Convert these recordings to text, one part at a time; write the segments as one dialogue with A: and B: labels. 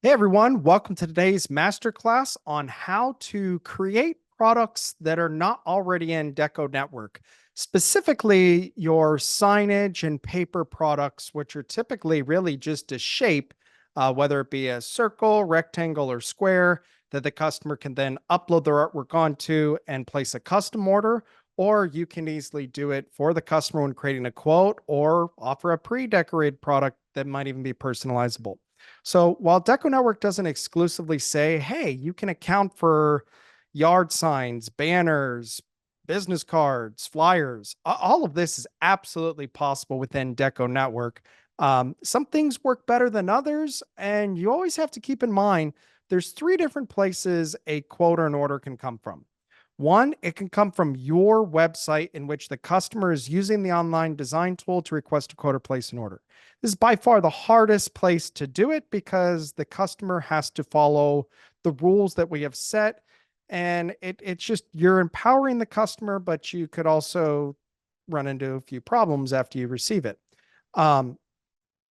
A: Hey everyone, welcome to today's masterclass on how to create products that are not already in DecoNetwork, specifically your signage and paper products, which are typically really just a shape, whether it be a circle, rectangle, or square, that the customer can then upload their artwork onto and place a custom order, or you can easily do it for the customer when creating a quote or offer a pre-decorated product that might even be personalizable. So while DecoNetwork doesn't exclusively say, hey, you can account for yard signs, banners, business cards, flyers, all of this is absolutely possible within DecoNetwork. Some things work better than others, and you always have to keep in mind there's three different places a quote or an order can come from. One, it can come from your website in which the customer is using the online design tool to request a quote or place an order. This is by far the hardest place to do it because the customer has to follow the rules that we have set. And it's just, you're empowering the customer, but you could also run into a few problems after you receive it.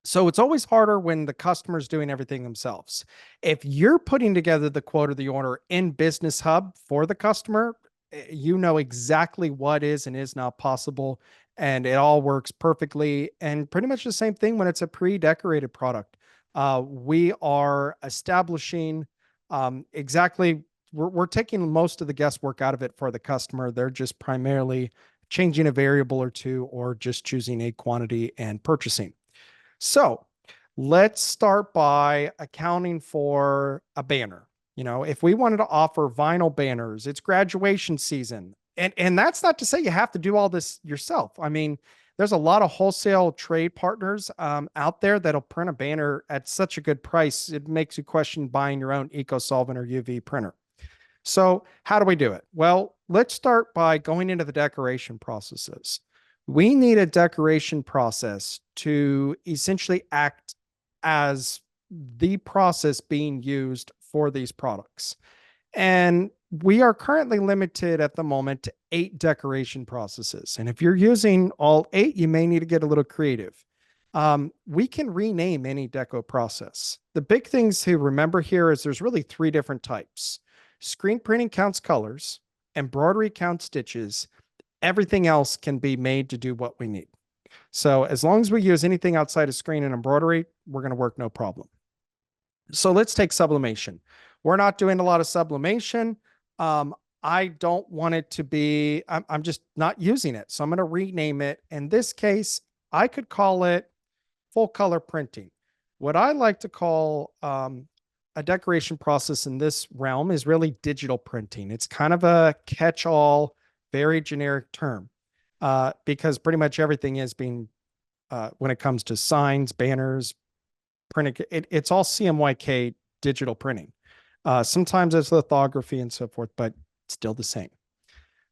A: So it's always harder when the customer's doing everything themselves. If you're putting together the quote or the order in Business Hub for the customer, you know exactly what is and is not possible, and it all works perfectly. And pretty much the same thing when it's a pre-decorated product. We are establishing exactly, we're taking most of the guesswork out of it for the customer. They're just primarily changing a variable or two or just choosing a quantity and purchasing. So let's start by accounting for a banner. You know, if we wanted to offer vinyl banners, it's graduation season. And that's not to say you have to do all this yourself. I mean, there's a lot of wholesale trade partners out there that'll print a banner at such a good price. It makes you question buying your own EcoSolvent or UV printer. So how do we do it? Well, let's start by going into the decoration processes. We need a decoration process to essentially act as the process being used for these products. And we are currently limited at the moment to 8 decoration processes. And if you're using all 8, you may need to get a little creative. We can rename any deco process. The big things to remember here is there's really 3 different types. Screen printing counts colors, embroidery counts stitches, everything else can be made to do what we need. So as long as we use anything outside of screen and embroidery, we're going to work no problem. So let's take sublimation. We're not doing a lot of sublimation. I don't want it to be, I'm just not using it. So I'm going to rename it. In this case, I could call it full color printing. What I like to call a decoration process in this realm is really digital printing. It's kind of a catch-all, very generic term because pretty much everything is being, when it comes to signs, banners, printing, it's all CMYK digital printing. Sometimes it's lithography and so forth, but still the same.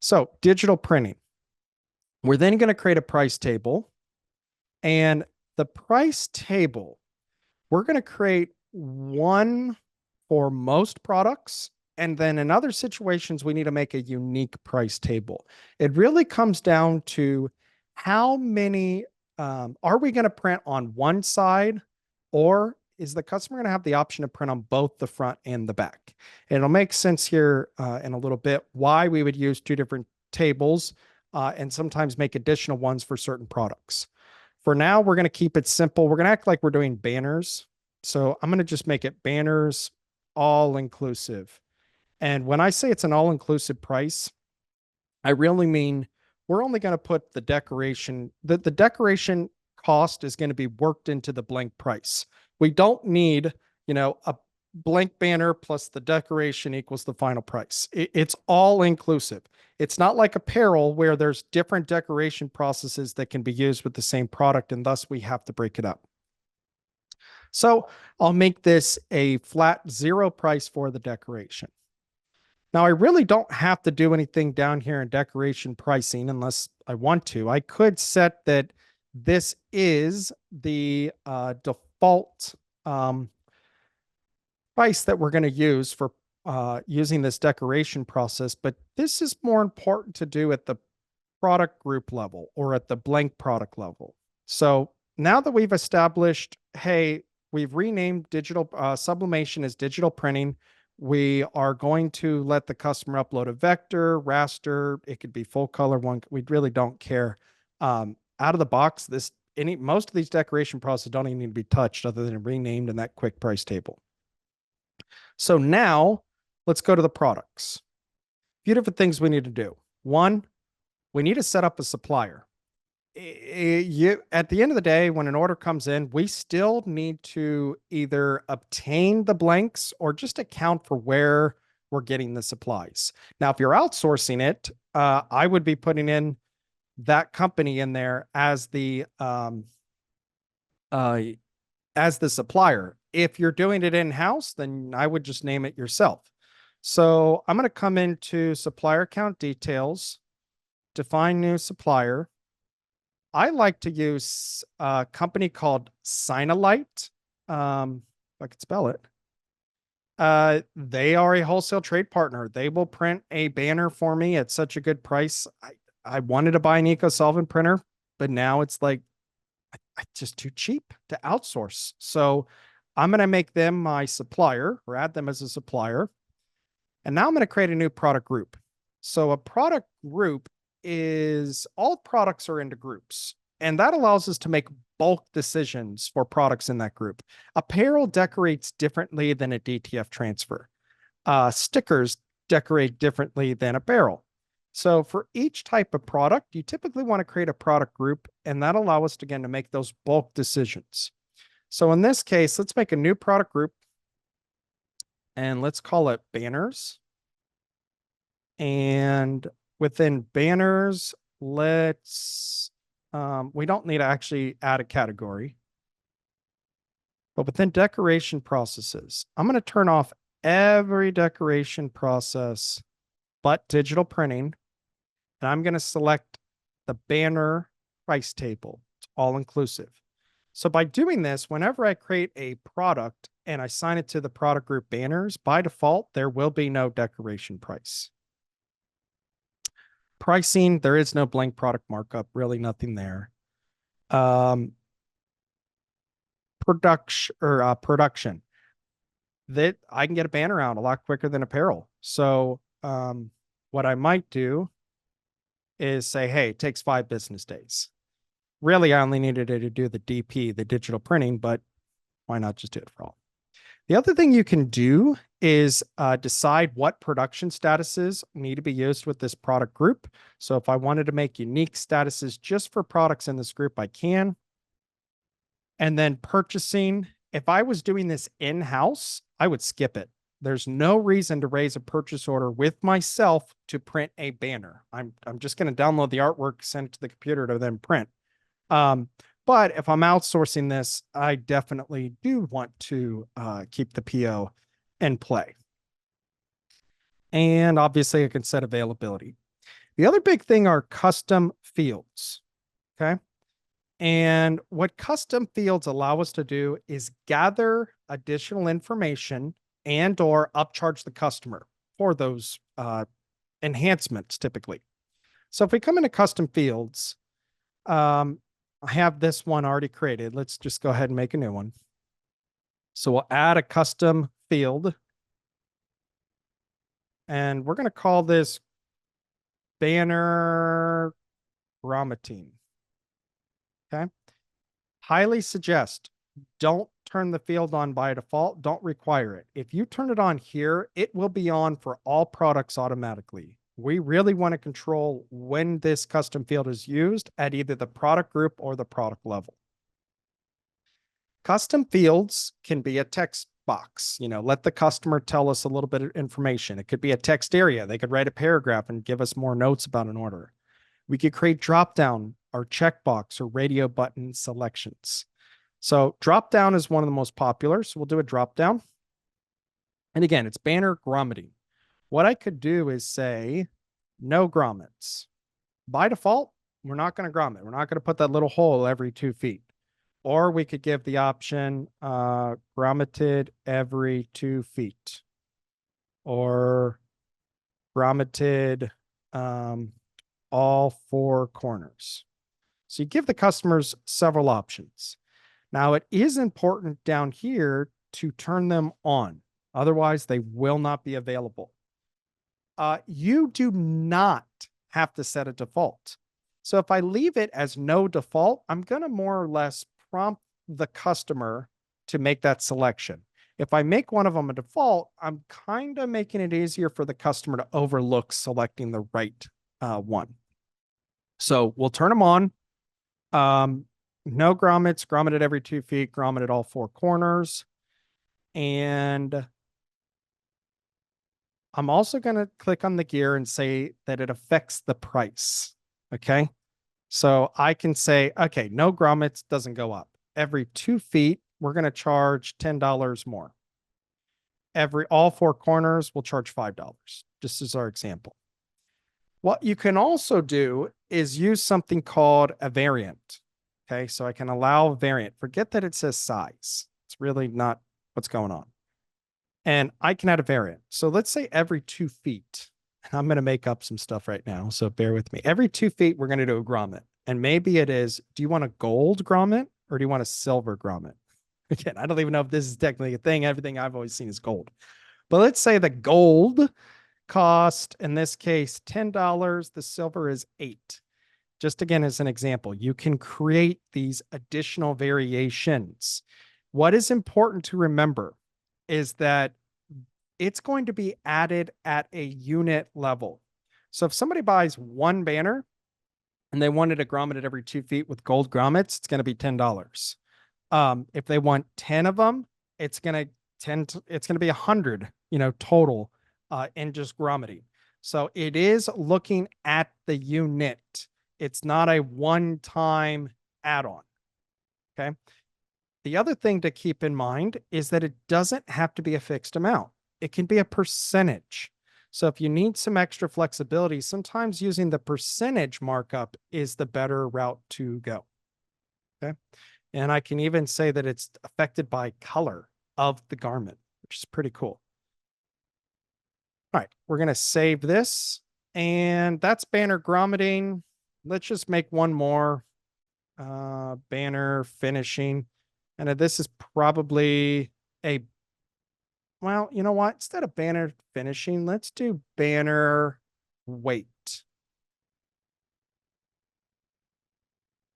A: So digital printing. We're then going to create a price table, and the price table, we're going to create one for most products. And then in other situations, we need to make a unique price table. It really comes down to how many are we going to print on one side, or is the customer going to have the option to print on both the front and the back? And it'll make sense here in a little bit why we would use 2 different tables and sometimes make additional ones for certain products. For now, we're going to keep it simple. We're going to act like we're doing banners. So I'm going to just make it banners all inclusive. And when I say it's an all-inclusive price, I really mean we're only going to put the decoration, the decoration cost is going to be worked into the blank price. We don't need, a blank banner plus the decoration equals the final price. It's all inclusive. It's not like apparel where there's different decoration processes that can be used with the same product, and thus we have to break it up. So I'll make this a flat 0 price for the decoration. Now, I really don't have to do anything down here in decoration pricing unless I want to. I could set that this is the default price that we're going to use for using this decoration process, but this is more important to do at the product group level or at the blank product level. So now that we've established, hey, we've renamed digital sublimation as digital printing. We are going to let the customer upload a vector, raster. It could be full color one. We really don't care. Out of the box, most of these decoration processes don't even need to be touched other than renamed in that quick price table. So now let's go to the products. A few different things we need to do. One, we need to set up a supplier. At the end of the day, when an order comes in, we still need to either obtain the blanks or just account for where we're getting the supplies. Now, if you're outsourcing it, I would be putting in that company in there as the supplier. If you're doing it in-house, then I would just name it yourself. So I'm going to come into supplier account details, define new supplier. I like to use a company called Signalite. If I could spell it. They are a wholesale trade partner. They will print a banner for me at such a good price. I wanted to buy an EcoSolvent printer, but now it's like just too cheap to outsource. So I'm going to make them my supplier or add them as a supplier. And now I'm going to create a new product group. So a product group is all products are into groups, and that allows us to make bulk decisions for products in that group. Apparel decorates differently than a DTF transfer. Stickers decorate differently than a barrel. So for each type of product, you typically want to create a product group, and that allows us again to make those bulk decisions. So in this case, let's make a new product group, and let's call it banners. And within banners, let's, we don't need to actually add a category. But within decoration processes, I'm going to turn off every decoration process but digital printing. And I'm going to select the banner price table. It's all inclusive. So by doing this, whenever I create a product and I assign it to the product group banners, by default, there will be no decoration price. Pricing, there is no blank product markup, really nothing there. Production. That I can get a banner out a lot quicker than apparel. So what I might do is say, hey, it takes 5 business days. Really, I only needed it to do the DP, the digital printing, but why not just do it for all? The other thing you can do is decide what production statuses need to be used with this product group. So if I wanted to make unique statuses just for products in this group, I can. And then purchasing, if I was doing this in-house, I would skip it. There's no reason to raise a purchase order with myself to print a banner. I'm just going to download the artwork, send it to the computer to then print. But if I'm outsourcing this, I definitely do want to keep the PO in play. And obviously I can set availability. The other big thing are custom fields. Okay. And what custom fields allow us to do is gather additional information and or upcharge the customer for those enhancements typically. So if we come into custom fields, I have this one already created. Let's just go ahead and make a new one. So we'll add a custom field. And we're going to call this banner grammating. Okay. Highly suggest don't turn the field on by default. Don't require it. If you turn it on here, it will be on for all products automatically. We really want to control when this custom field is used at either the product group or the product level. Custom fields can be a text box. Let the customer tell us a little bit of information. It could be a text area. They could write a paragraph and give us more notes about an order. We could create drop-down or checkbox or radio button selections. So drop-down is one of the most popular. So we'll do a drop-down. And again, it's banner grommeting. What I could do is say no grommets. By default, we're not going to grommet. We're not going to put that little hole every 2 feet. Or we could give the option grommeted every 2 feet. Or grommeted all 4 corners. So you give the customers several options. Now, it is important down here to turn them on. Otherwise, they will not be available. You do not have to set a default. So if I leave it as no default, I'm going to more or less prompt the customer to make that selection. If I make one of them a default, I'm kind of making it easier for the customer to overlook selecting the right one. So we'll turn them on. No grommets, grommet at every 2 feet, grommet at all 4 corners. And I'm also going to click on the gear and say that it affects the price. Okay. So I can say, okay, no grommets doesn't go up. Every 2 feet, we're going to charge $10 more. All 4 corners will charge $5, just as our example. What you can also do is use something called a variant. Okay, so I can allow a variant. Forget that it says size. It's really not what's going on. And I can add a variant. So let's say every 2 feet, and I'm going to make up some stuff right now, so bear with me. Every 2 feet, we're going to do a grommet. And maybe it is, do you want a gold grommet or do you want a silver grommet? Again, I don't even know if this is technically a thing. Everything I've always seen is gold. But let's say the gold cost, in this case, $10. The silver is $8. Just again, as an example, you can create these additional variations. What is important to remember is that it's going to be added at a unit level. So if somebody buys one banner and they wanted a grommet at every 2 feet with gold grommets, it's going to be $10. If they want 10 of them, it's going to be 100, total in just grommeting. So it is looking at the unit. It's not a one-time add-on. Okay. The other thing to keep in mind is that it doesn't have to be a fixed amount. It can be a percentage. So if you need some extra flexibility, sometimes using the percentage markup is the better route to go. Okay. And I can even say that it's affected by color of the garment, which is pretty cool. All right, we're going to save this. And that's banner grommeting. Let's just make one more. Banner finishing. And this is probably well, you know what? Instead of banner finishing, let's do banner weight.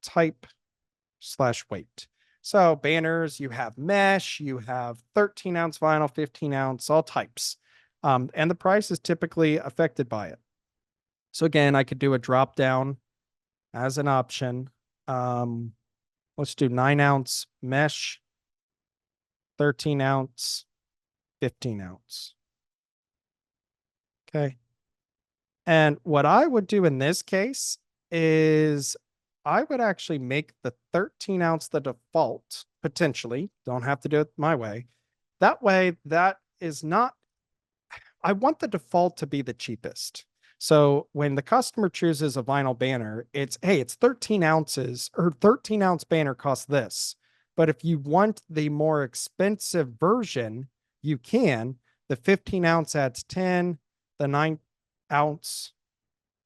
A: Type/weight. So banners, you have mesh, you have 13-ounce vinyl, 15-ounce, all types. And the price is typically affected by it. So again, I could do a drop down as an option. Let's do 9-ounce mesh, 13-ounce, 15-ounce. Okay. And what I would do in this case is I would actually make the 13-ounce the default, potentially. Don't have to do it my way. That way, that is not, I want the default to be the cheapest. So when the customer chooses a vinyl banner, it's, hey, it's 13 ounces or 13-ounce banner costs this. But if you want the more expensive version, you can. The 15-ounce adds 10. The 9-ounce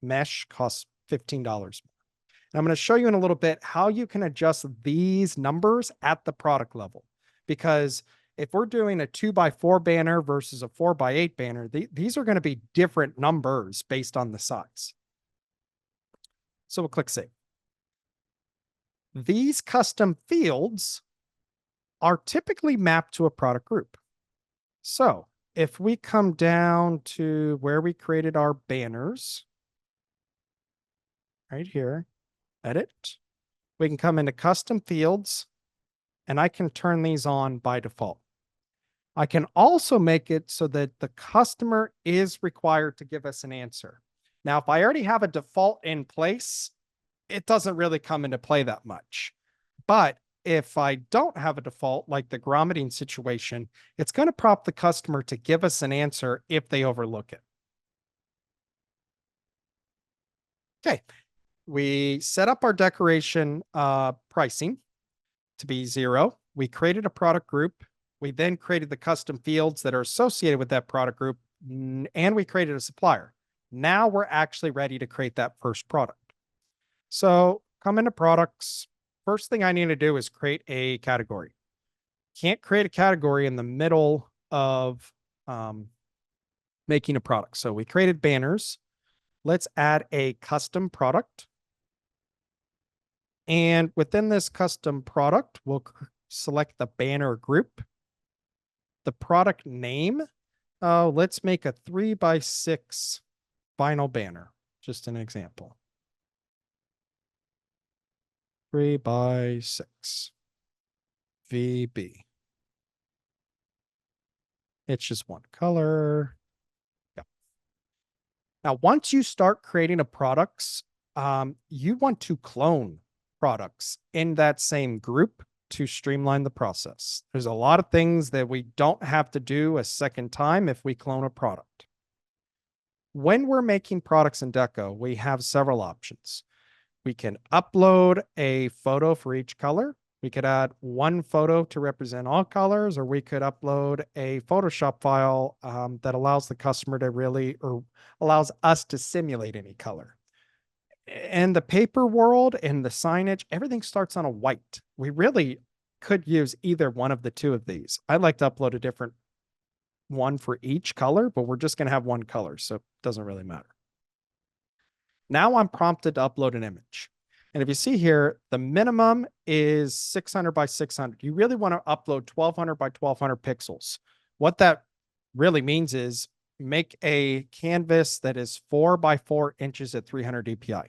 A: mesh costs $15. And I'm going to show you in a little bit how you can adjust these numbers at the product level. Because if we're doing a 2x4 banner versus a 4x8 banner, these are going to be different numbers based on the size. So we'll click Save. These custom fields are typically mapped to a product group. So if we come down to where we created our banners, right here, edit, we can come into custom fields and I can turn these on by default. I can also make it so that the customer is required to give us an answer. Now, if I already have a default in place, it doesn't really come into play that much. But if I don't have a default, like the grommeting situation, it's going to prompt the customer to give us an answer if they overlook it. Okay, we set up our decoration pricing to be 0. We created a product group. We then created the custom fields that are associated with that product group, and we created a supplier. Now we're actually ready to create that first product. So come into products. first thing I need to do is create a category. Can't create a category in the middle of making a product. So we created banners. Let's add a custom product. And within this custom product, we'll select the banner group. The product name, let's make a 3x6 vinyl banner. Just an example. 3x6 VB. It's just one color. Yeah. Now, once you start creating a products, you want to clone products in that same group to streamline the process. There's a lot of things that we don't have to do a second time if we clone a product. When we're making products in Deco, we have several options. We can upload a photo for each color. We could add one photo to represent all colors, or we could upload a Photoshop file that allows the customer to or allows us to simulate any color. In the paper world and the signage, everything starts on a white. We really could use either one of the two of these. I like to upload a different one for each color, but we're just going to have one color, so it doesn't really matter. Now I'm prompted to upload an image. And if you see here, the minimum is 600 by 600. You really want to upload 1200 by 1200 pixels. What that really means is make a canvas that is 4 by 4 inches at 300 dpi.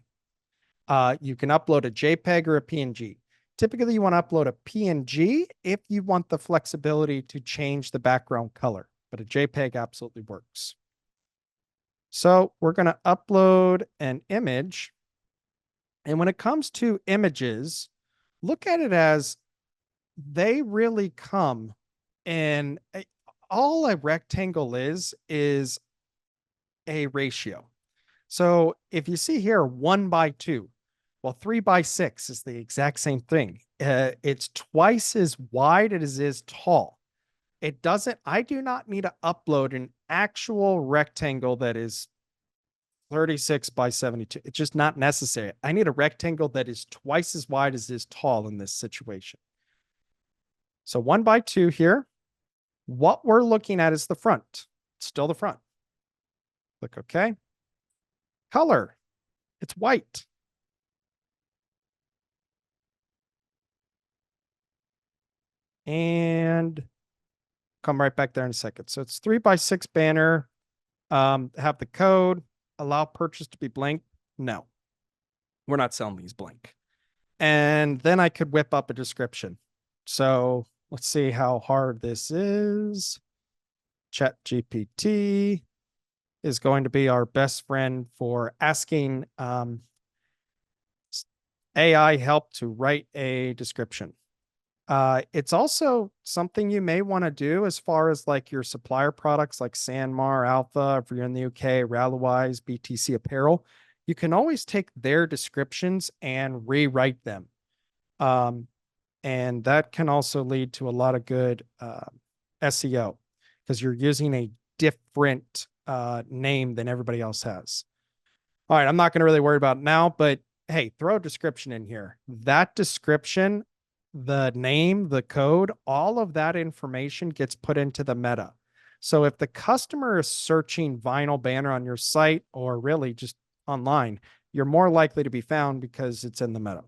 A: You can upload a JPEG or a PNG. Typically, you want to upload a PNG if you want the flexibility to change the background color, but a JPEG absolutely works. So we're going to upload an image. And when it comes to images, look at it as they really come in. All a rectangle is a ratio. So if you see here 1:2, well, 3:6 is the exact same thing. It's twice as wide as it is tall. I do not need to upload an actual rectangle that is 36 by 72. It's just not necessary. I need a rectangle that is twice as wide as it is tall in this situation. So 1:2 here. What we're looking at is the front. Still the front. Click OK. Color. It's white. And come right back there in a second. So it's 3:6 banner. Have the code. Allow purchase to be blank. No, we're not selling these blank. And then I could whip up a description. So let's see how hard this is. ChatGPT is going to be our best friend for asking AI help to write a description. It's also something you may want to do as far as like your supplier products like Sanmar, Alpha, if you're in the UK, Ralwise, BTC Apparel. You can always take their descriptions and rewrite them. And that can also lead to a lot of good SEO because you're using a different name than everybody else has. All right, I'm not going to really worry about it now, but hey, throw a description in here. That description, the name, the code, all of that information gets put into the meta. So if the customer is searching vinyl banner on your site or really just online, you're more likely to be found because it's in the meta.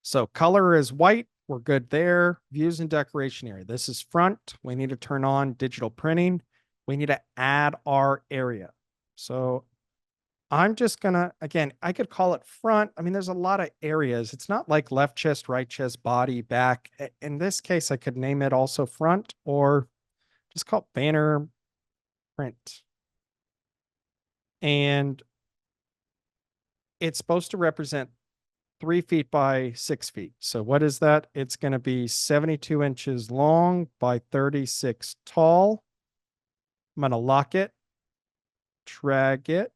A: So color is white. We're good there. Views and decoration area. This is front. We need to turn on digital printing. We need to add our area. So I'm just going to, again, I could call it front. I mean, there's a lot of areas. It's not like left chest, right chest, body, back. In this case, I could name it also front or just call it banner print. And it's supposed to represent 3 feet by 6 feet. So what is that? It's going to be 72 inches long by 36 tall. I'm going to lock it, drag it,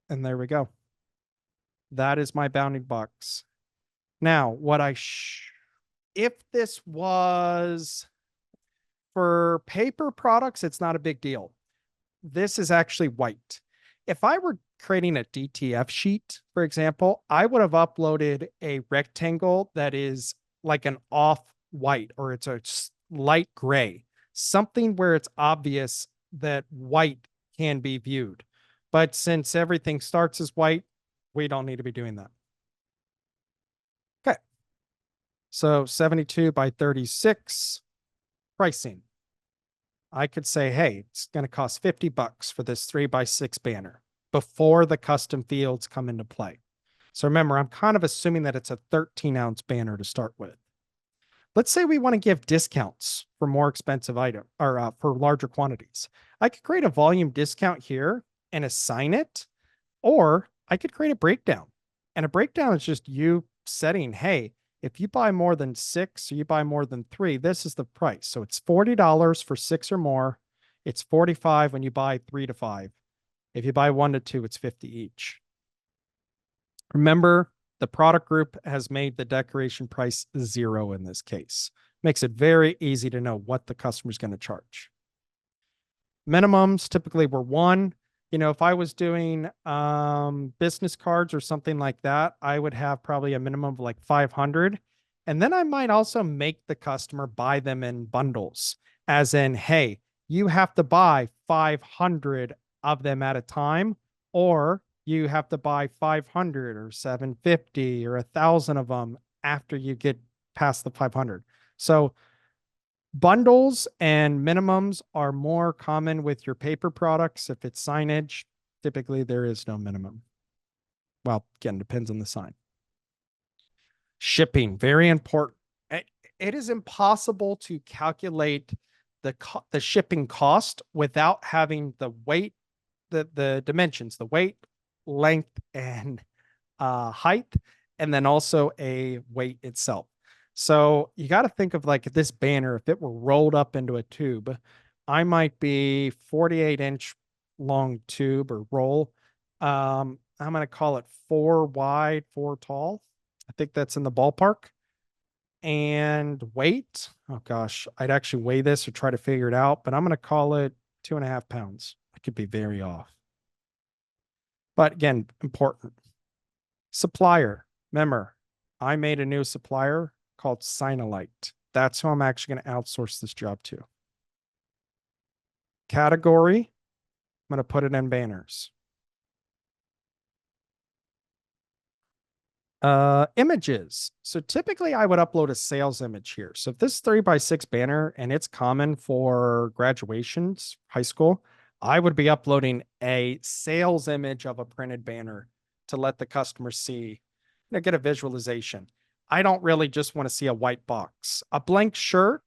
A: and there we go. That is my bounding box. Now, if this was for paper products, it's not a big deal. This is actually white. If I were creating a DTF sheet, for example, I would have uploaded a rectangle that is like an off white or it's a light gray, something where it's obvious that white can be viewed. But since everything starts as white, we don't need to be doing that. Okay. So 72 by 36 pricing. I could say, hey, it's going to cost $50 for this 3x6 banner before the custom fields come into play. So remember, I'm kind of assuming that it's a 13-ounce banner to start with. Let's say we want to give discounts for more expensive item or for larger quantities. I could create a volume discount here and assign it, or I could create a breakdown. And a breakdown is just you setting, hey, if you buy more than 6 or you buy more than 3, this is the price. So it's $40 for 6 or more. It's $45 when you buy 3 to 5. If you buy 1 to 2, it's $50 each. Remember, the product group has made the decoration price 0 in this case. Makes it very easy to know what the customer's going to charge. Minimums typically were 1. If I was doing business cards or something like that, I would have probably a minimum of like 500. And then I might also make the customer buy them in bundles, as in, hey, you have to buy 500 of them at a time, or you have to buy 500 or 750 or 1,000 of them after you get past the 500. So bundles and minimums are more common with your paper products. If it's signage, typically there is no minimum. Well, again, depends on the sign. Shipping, very important. It is impossible to calculate the shipping cost without having the weight, the dimensions, the weight, length, and height, and then also a weight itself. So you got to think of like this banner, if it were rolled up into a tube, I might be 48-inch long tube or roll. I'm going to call it 4 wide, 4 tall. I think that's in the ballpark. And weight, oh gosh, I'd actually weigh this or try to figure it out, but I'm going to call it 2.5 pounds. I could be very off. But again, important. Supplier, remember, I made a new supplier called Signalite. That's who I'm actually going to outsource this job to. Category, I'm going to put it in banners. Images. So typically I would upload a sales image here. So if this is 3x6 banner and it's common for graduations, high school, I would be uploading a sales image of a printed banner to let the customer see, get a visualization. I don't really just want to see a white box. A blank shirt,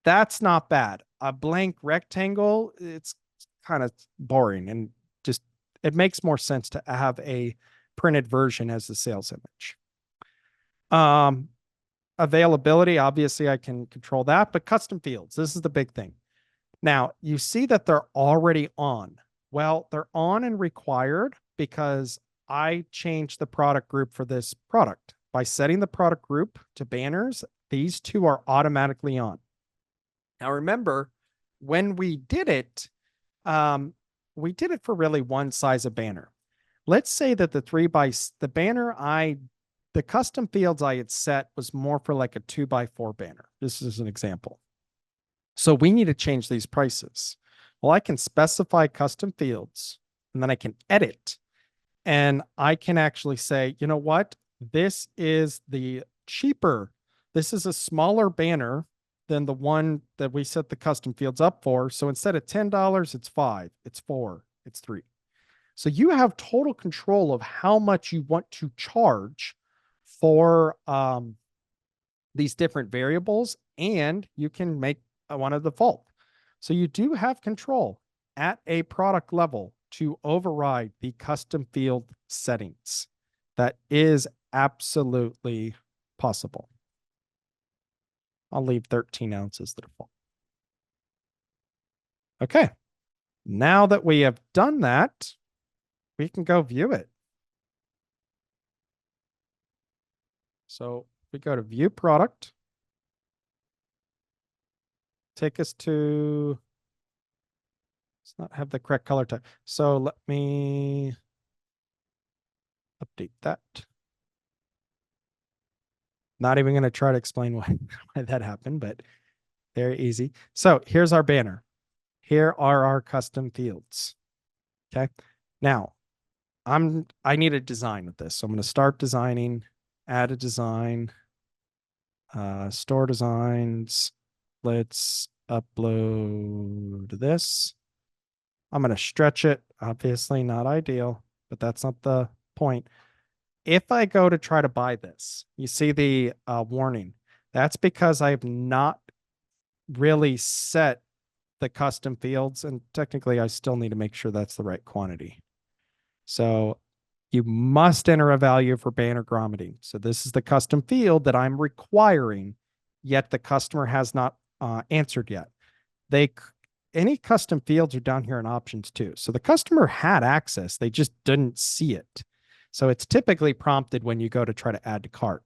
A: that's not bad. A blank rectangle, it's kind of boring and just it makes more sense to have a printed version as the sales image. Availability, obviously I can control that, but custom fields, this is the big thing. Now, you see that they're already on. Well, they're on and required because I changed the product group for this product. By setting the product group to banners, these two are automatically on. Now, remember, when we did it for really one size of banner. Let's say that the custom fields I had set was more for like a 2x4 banner. This is an example. So we need to change these prices. Well, I can specify custom fields and then I can edit and I can actually say, you know what? This is the cheaper. This is a smaller banner than the one that we set the custom fields up for. So instead of $10, it's $5, it's $4, it's $3. So you have total control of how much you want to charge for these different variables, and you can make one a default. So you do have control at a product level to override the custom field settings. That is absolutely possible. I'll leave 13 ounces the default. Okay. Now that we have done that, we can go view it. So we go to view product. Take us to, let's not have the correct color type. So let me Update that. Not even going to try to explain why that happened, but very easy. So here's our banner. Here are our custom fields. Okay. Now I need a design with this. So I'm going to start designing, add a design, store designs. Let's upload this. I'm going to stretch it. Obviously not ideal, but that's not the point. If I go to try to buy this, you see the warning. That's because I have not really set the custom fields. And technically, I still need to make sure that's the right quantity. So you must enter a value for banner grommeting. So this is the custom field that I'm requiring, yet the customer has not answered yet. Any custom fields are down here in options too. So the customer had access, they just didn't see it. So it's typically prompted when you go to try to add to cart.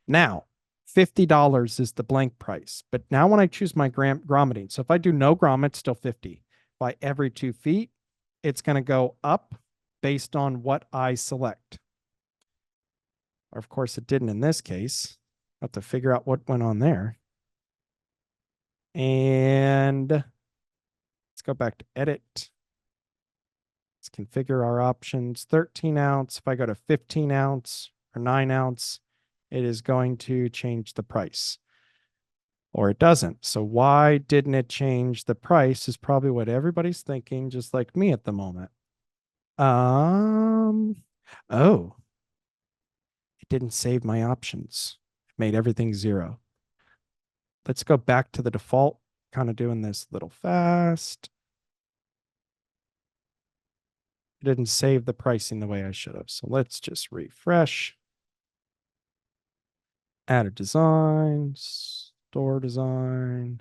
A: Now, $50 is the blank price. But now when I choose my grommeting, so if I do no grommet, it's still 50. By every 2 feet, it's going to go up based on what I select. Or of course it didn't in this case. I have to figure out what went on there. And let's go back to edit. Let's configure our options. 13 ounce. If I go to 15 ounce or 9 ounce, it is going to change the price. Or it doesn't. So why didn't it change the price is probably what everybody's thinking, just like me at the moment. Oh, it didn't save my options. It made everything 0. Let's go back to the default, kind of doing this a little fast. It didn't save the pricing the way I should have. So let's just refresh. Add a design, store design.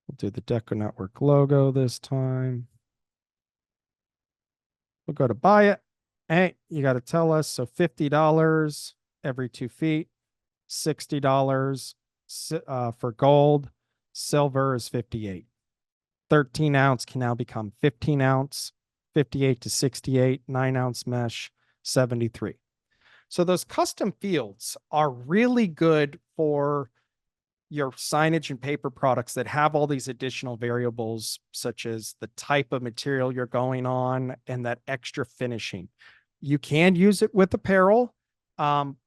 A: We'll do the DecoNetwork logo this time. We'll go to buy it. Hey, you got to tell us. So $50 every 2 feet, $60 for gold. Silver is 58. 13 ounce can now become 15 ounce, 58 to 68, 9 ounce mesh, 73. So those custom fields are really good for your signage and paper products that have all these additional variables, such as the type of material you're going on and that extra finishing. You can use it with apparel.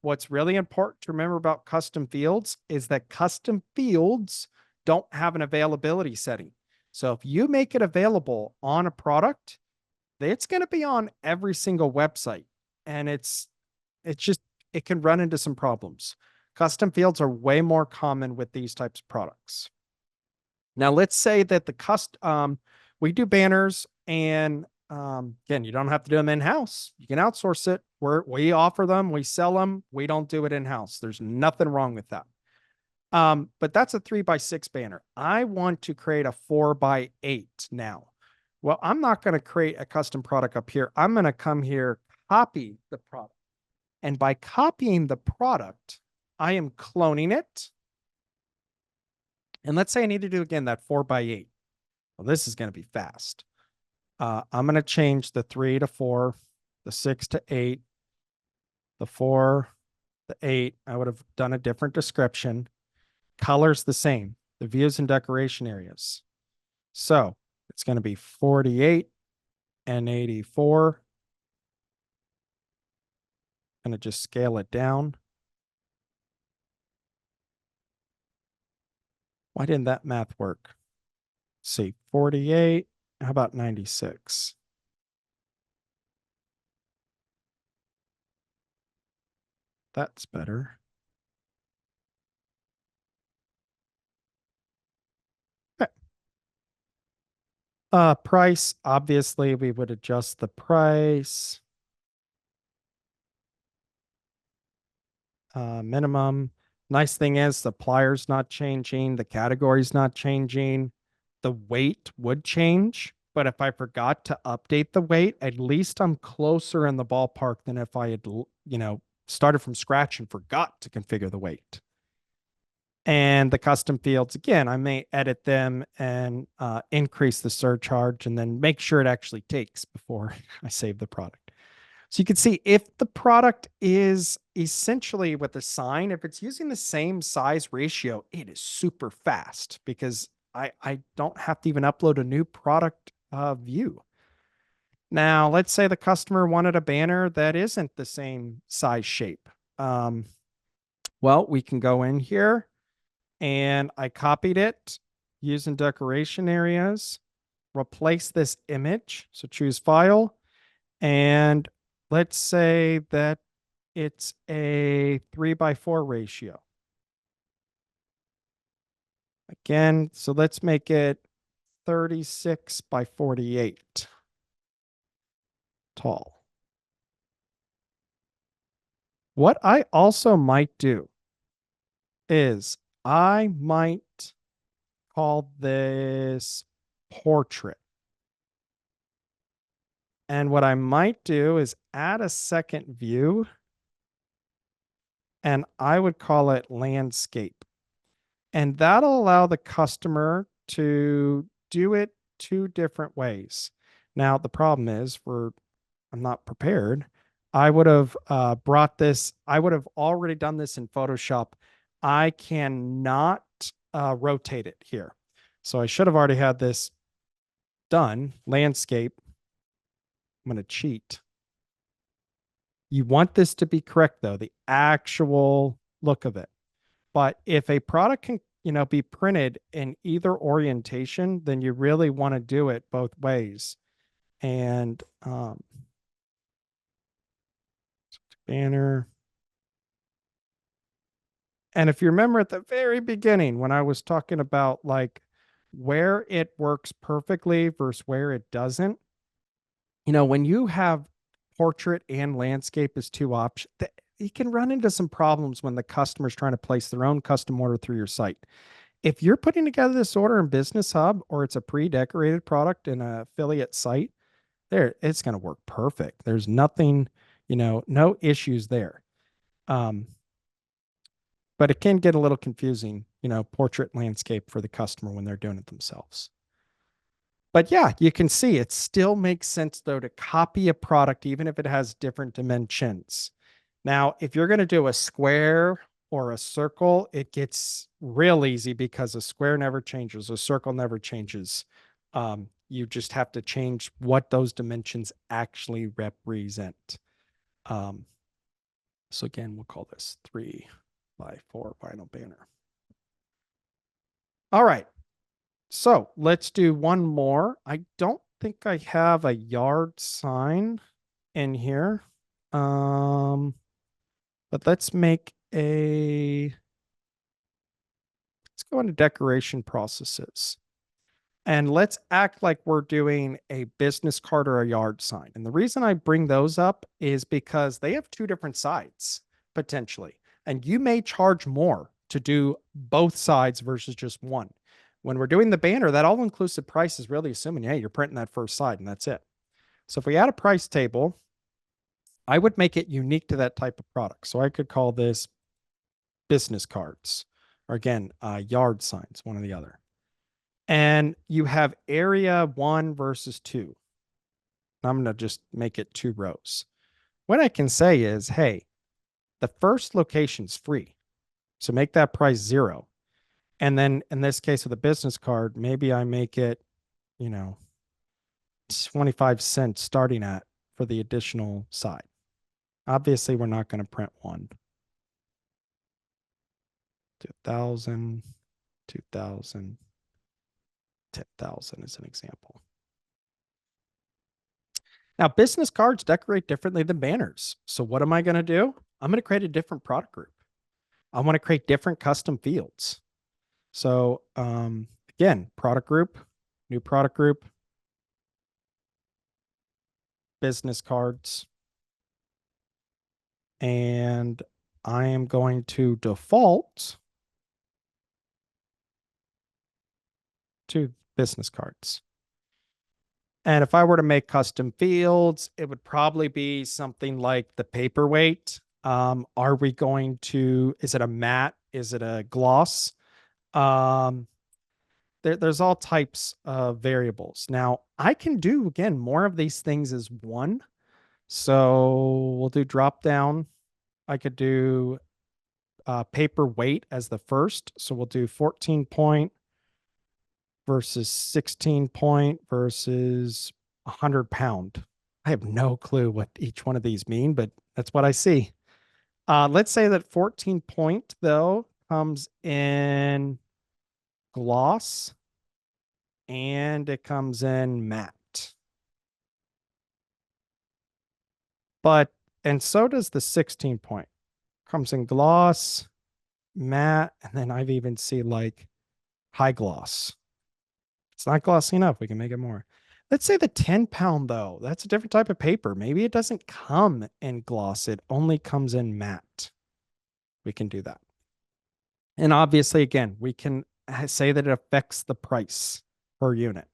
A: What's really important to remember about custom fields is that custom fields don't have an availability setting. So if you make it available on a product, it's going to be on every single website. And it can run into some problems. Custom fields are way more common with these types of products. Now, let's say that we do banners, and again, you don't have to do them in-house. You can outsource it. We offer them, we sell them. We don't do it in-house. There's nothing wrong with that. But that's a 3x6 banner. I want to create a 4x8 now. Well, I'm not going to create a custom product up here. I'm going to come here, copy the product. And by copying the product, I am cloning it. And let's say I need to do again that 4x8. Well, this is going to be fast. I'm going to change the 3 to 4, the 6 to 8, the 4, the 8. I would have done a different description. Colors the same, the views and decoration areas. So it's going to be 48 and 84. I'm going to just scale it down. Why didn't that math work? Let's see, 48. How about 96? That's better. Okay. Price, obviously we would adjust the price. Minimum. Nice thing is supplier's not changing, the category's not changing. The weight would change, but if I forgot to update the weight, at least I'm closer in the ballpark than if I had, started from scratch and forgot to configure the weight. And the custom fields, again, I may edit them and increase the surcharge and then make sure it actually takes before I save the product. So you can see if the product is essentially with the sign, if it's using the same size ratio, it is super fast because I don't have to even upload a new product view. Now, let's say the customer wanted a banner that isn't the same size shape. Um, well, we can go in here and I copied it using decoration areas, replace this image. So choose file. And let's say that it's a 3:4 ratio. Again, so let's make it 36:48 tall. What I also might do is I might call this portrait. And what I might do is add a second view and I would call it landscape. And that'll allow the customer to do it two different ways. Now, the problem is I'm not prepared. I would have brought this, I would have already done this in Photoshop. I cannot rotate it here. So I should have already had this done. Landscape. I'm going to cheat. You want this to be correct, though, the actual look of it. But if a product can, be printed in either orientation, then you really want to do it both ways. And banner. And if you remember at the very beginning when I was talking about like where it works perfectly versus where it doesn't, when you have portrait and landscape as two options, you can run into some problems when the customer's trying to place their own custom order through your site. If you're putting together this order in Business Hub or it's a pre-decorated product in an affiliate site, it's going to work perfect. There's nothing, no issues there. But it can get a little confusing, portrait landscape for the customer when they're doing it themselves. But yeah, you can see it still makes sense though to copy a product, even if it has different dimensions. Now, if you're going to do a square or a circle, it gets real easy because a square never changes, a circle never changes. You just have to change what those dimensions actually represent. So again, we'll call this 3:4 vinyl banner. All right. So let's do one more. I don't think I have a yard sign in here. But let's go into decoration processes. And let's act like we're doing a business card or a yard sign. And the reason I bring those up is because they have two different sides potentially. And you may charge more to do both sides versus just one. When we're doing the banner, that all-inclusive price is really assuming, hey, you're printing that first side and that's it. So if we add a price table, I would make it unique to that type of product. So I could call this business cards, or again, yard signs, one or the other. And you have area 1 versus 2. I'm going to just make it 2 rows. What I can say is, hey, the first location's free. So make that price 0. And then in this case with a business card, maybe I make it, 25 cents starting at for the additional side. Obviously, we're not going to print one. 2,000, 2,000, 10,000 is an example. Now, business cards decorate differently than banners. So what am I going to do? I'm going to create a different product group. I want to create different custom fields. So again, product group, new product group, business cards. And I am going to default to business cards. And if I were to make custom fields, it would probably be something like the paperweight. Are we going to, is it a matte? Is it a gloss? There's all types of variables. Now, I can do, again, more of these things as one. So we'll do drop down. I could do paper weight as the first. So we'll do 14 point versus 16 point versus 100 pound. I have no clue what each one of these mean, but that's what I see. Let's say that 14 point though comes in gloss and it comes in matte. But and so does the 16 point. Comes in gloss, matte, and then I've even seen like high gloss. It's not glossy enough. We can make it more. Let's say the 10 pound though. That's a different type of paper. Maybe it doesn't come in gloss. It only comes in matte. We can do that. And obviously, again, we can say that it affects the price per unit.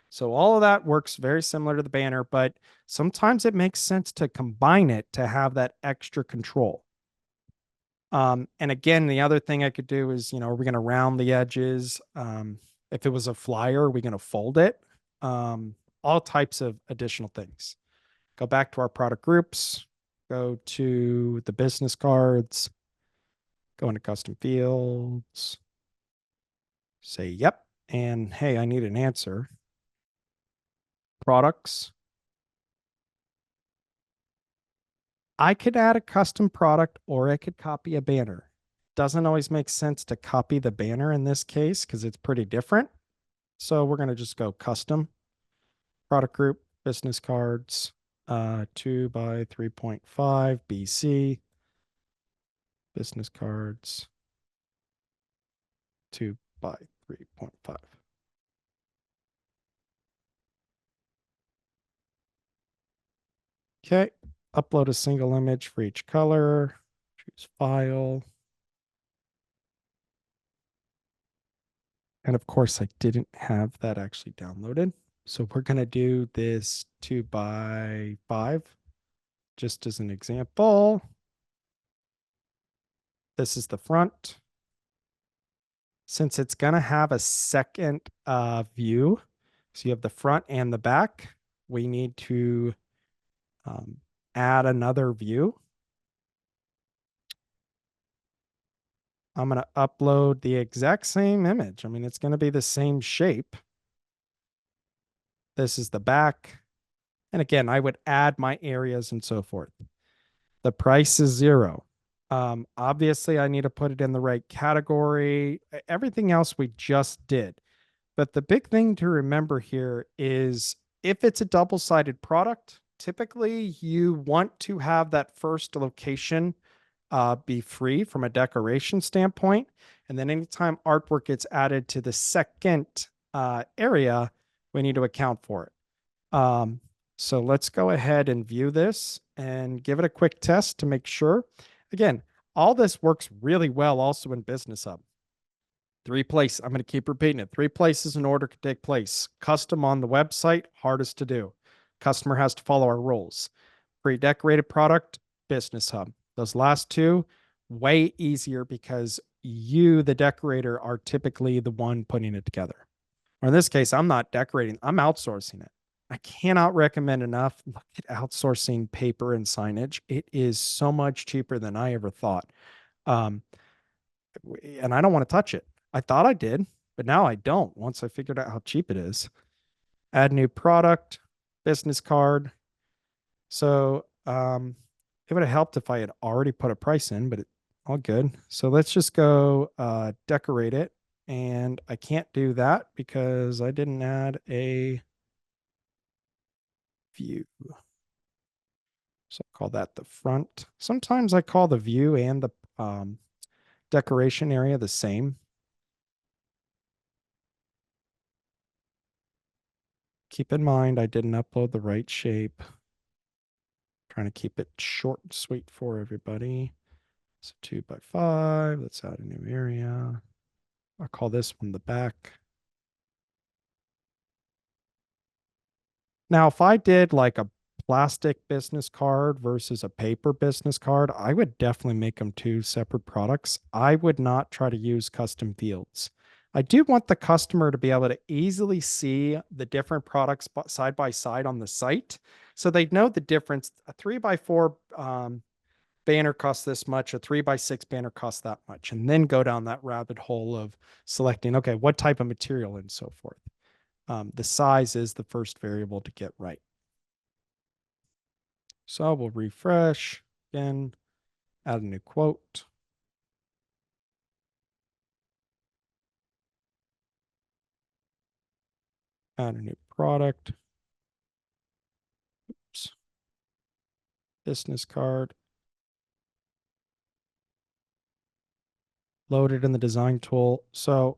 A: So all of that works very similar to the banner, but sometimes it makes sense to combine it to have that extra control. And again, the other thing I could do is, are we going to round the edges? If it was a flyer, are we going to fold it? All types of additional things. Go back to our product groups, go to the business cards, go into custom fields, say, yep. And hey, I need an answer. Products. I could add a custom product or I could copy a banner. Doesn't always make sense to copy the banner in this case because it's pretty different. So we're going to just go custom product group, business cards, 2 by 3.5 BC, business cards, 2 by 3.5. Okay, upload a single image for each color, choose file. And of course, I didn't have that actually downloaded. So we're going to do this 2 by 5 just as an example. This is the front. Since it's going to have a second view, so you have the front and the back, we need to add another view. I'm going to upload the exact same image. I mean, it's going to be the same shape. This is the back. And again, I would add my areas and so forth. The price is 0. Obviously, I need to put it in the right category. Everything else we just did. But the big thing to remember here is if it's a double-sided product, typically you want to have that first location be free from a decoration standpoint. And then anytime artwork gets added to the second area, we need to account for it. So let's go ahead and view this and give it a quick test to make sure. Again, all this works really well also in Business Hub. 3 places. I'm going to keep repeating it. 3 places an order could take place. Custom on the website, hardest to do. Customer has to follow our rules. Pre-decorated product, Business Hub. Those last 2, way easier because you, the decorator, are typically the one putting it together. Or in this case, I'm not decorating. I'm outsourcing it. I cannot recommend enough. Look at outsourcing paper and signage. It is so much cheaper than I ever thought. And I don't want to touch it. I thought I did, but now I don't once I figured out how cheap it is. Add new product, business card. So it would have helped if I had already put a price in, but all good. So let's just go decorate it. And I can't do that because I didn't add a view. So I'll call that the front. Sometimes I call the view and the decoration area the same. Keep in mind, I didn't upload the right shape. Trying to keep it short and sweet for everybody. So 2 by 5. Let's add a new area. I'll call this one the back. Now, if I did like a plastic business card versus a paper business card, I would definitely make them 2 separate products. I would not try to use custom fields. I do want the customer to be able to easily see the different products side by side on the site. So they know the difference. A 3x4 banner costs this much, a 3x6 banner costs that much, and then go down that rabbit hole of selecting, okay, what type of material and so forth. The size is the first variable to get right. So we'll refresh again, add a new quote. Add a new product. Oops. Business card. Load it in the design tool. So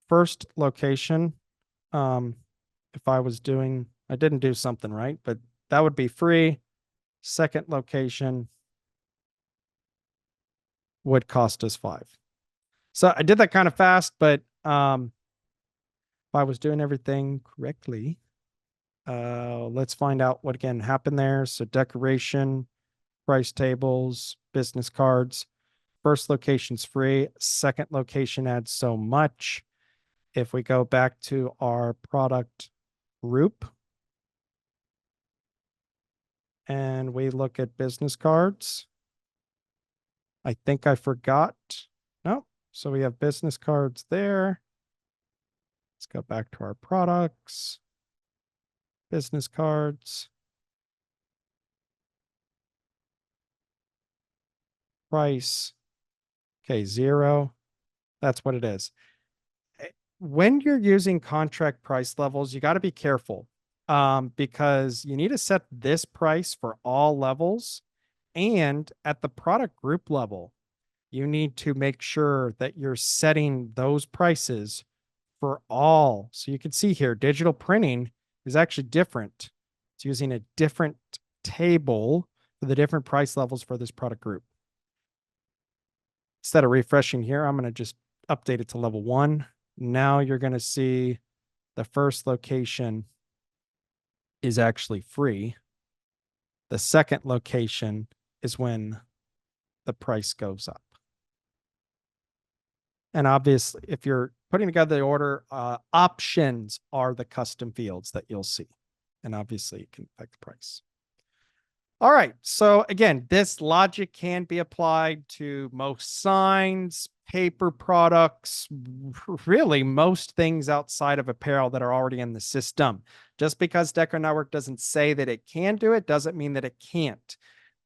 A: first location, if I was doing, I didn't do something right, but that would be free. Second location would cost us 5. So I did that kind of fast, but if I was doing everything correctly, let's find out what again happened there. So decoration, price tables, business cards. First location's free. Second location adds so much. If we go back to our product group and we look at business cards, I think I forgot. No, so we have business cards there. Let's go back to our products, business cards, price. Okay, 0. That's what it is. When you're using contract price levels, you got to be careful because you need to set this price for all levels. And at the product group level, you need to make sure that you're setting those prices for all. So you can see here, digital printing is actually different. It's using a different table for the different price levels for this product group. Instead of refreshing here, I'm going to just update it to level 1. Now you're going to see the first location is actually free. The second location is when the price goes up. And obviously, if you're putting together the order, options are the custom fields that you'll see. And obviously, it can affect the price. All right. So again, this logic can be applied to most signs, paper products, really most things outside of apparel that are already in the system. Just because DecoNetwork doesn't say that it can do it doesn't mean that it can't.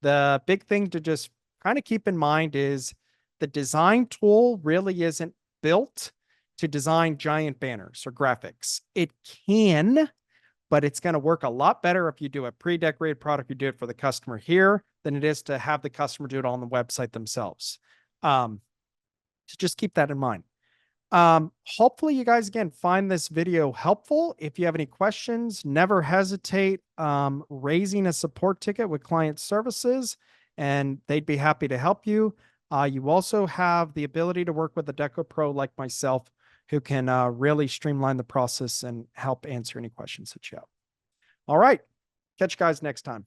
A: The big thing to just kind of keep in mind is the design tool really isn't built to design giant banners or graphics. It can, but it's going to work a lot better if you do a pre-decorated product, you do it for the customer here, than it is to have the customer do it on the website themselves. So just keep that in mind. Hopefully you guys, again, find this video helpful. If you have any questions, never hesitate raising a support ticket with client services, and they'd be happy to help you. You also have the ability to work with a Deco Pro like myself who can really streamline the process and help answer any questions that you have. All right. Catch you guys next time.